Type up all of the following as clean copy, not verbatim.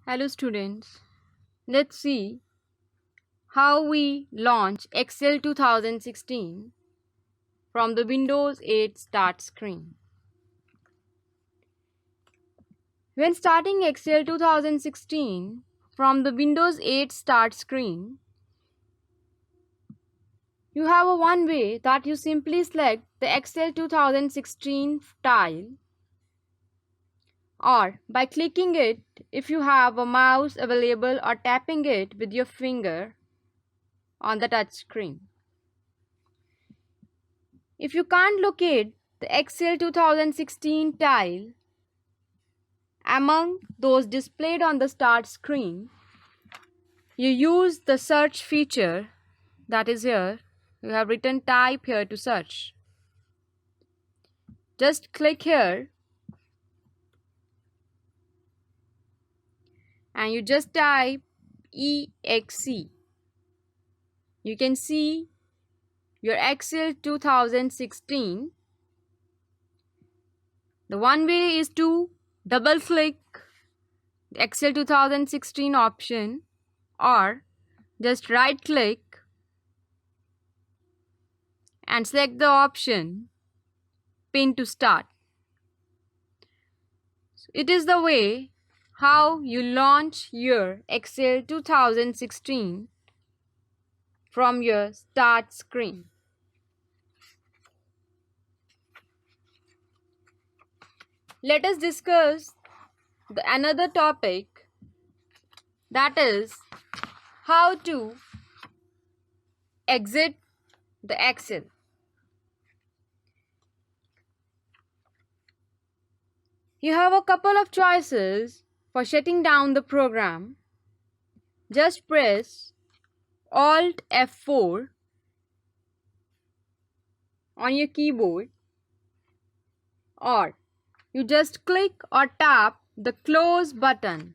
Hello students, let's see how we launch Excel 2016 from the Windows 8 start screen. When starting Excel 2016 from the Windows 8 start screen, you have a one way that you simply select the Excel 2016 tile, or by clicking it if you have a mouse available, or tapping it with your finger on the touch screen. If you can't locate the Excel 2016 tile among those displayed on the start screen, you use the search feature that is here. You have written type here to search. Just click here and you just type EXE. You can see your Excel 2016. The one way is to double click the Excel 2016 option, or just right click and select the option Pin to start. So it is the way how you launch your Excel 2016 from your start screen. Let us discuss another topic, that is how to exit the Excel. You have a couple of choices for shutting down the program. Just press Alt F4 on your keyboard, or you just click or tap the close button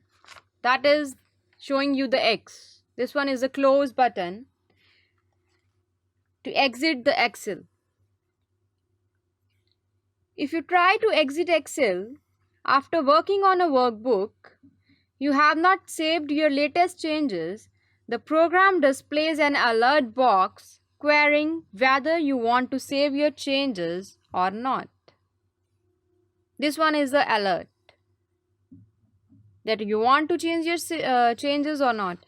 that is showing you the X. This one is the close button to exit the Excel. If you try to exit Excel after working on a workbook, you have not saved your latest changes, the program displays an alert box querying whether you want to save your changes or not. This one is the alert that you want to change your changes or not.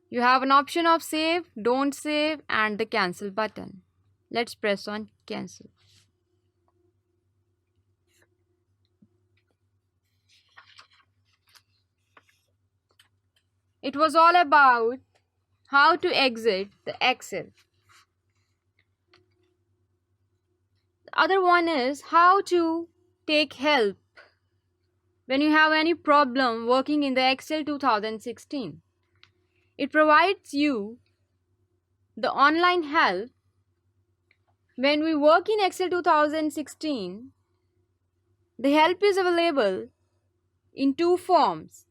You have an option of save, don't save, and the cancel button. Let's press on cancel. It was all about how to exit the Excel. The other one is how to take help when you have any problem working in the Excel 2016. It provides you the online help. When we work in Excel 2016, the help is available in two forms.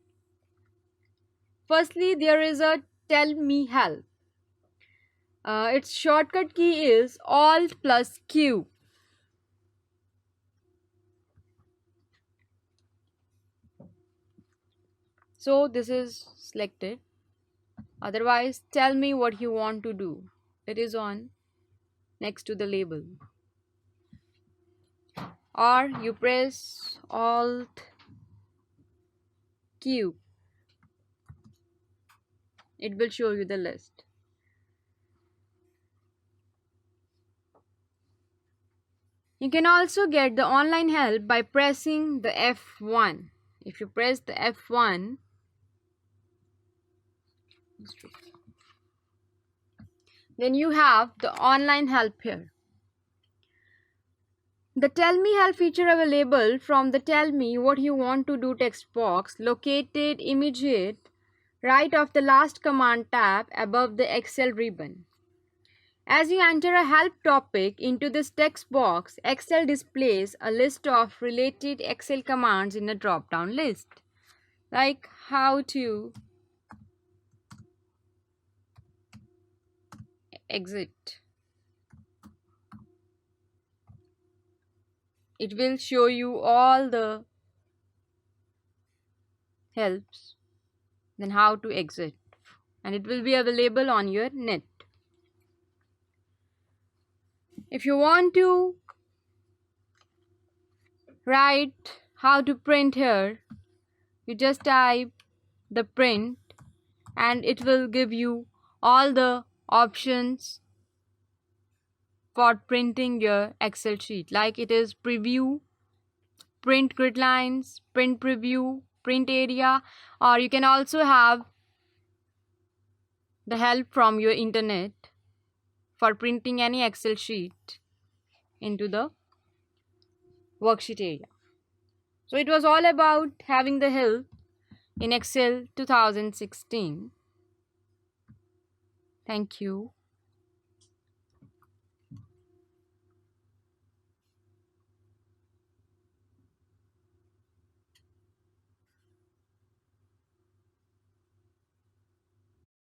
Firstly, there is a tell me help. Its shortcut key is Alt plus Q. So this is selected. Otherwise, tell me what you want to do. It is on next to the label. Or you press Alt Q. It will show you the list. You can also get the online help by pressing the F1. If you press the F1, then you have the online help here. The Tell Me Help feature available from the Tell Me What You Want to Do text box located immediate right of the last command tab above the Excel ribbon. As you enter a help topic into this text box, Excel displays a list of related Excel commands in a drop-down list, like how to exit. It will show you all the helps then how to exit, and it will be available on your net. If you want to write how to print here, you just type the print and it will give you all the options for printing your Excel sheet, like it is preview, print grid lines, print preview, print area, or you can also have the help from your internet for printing any Excel sheet into the worksheet area. So it was all about having the help in Excel 2016. Thank you.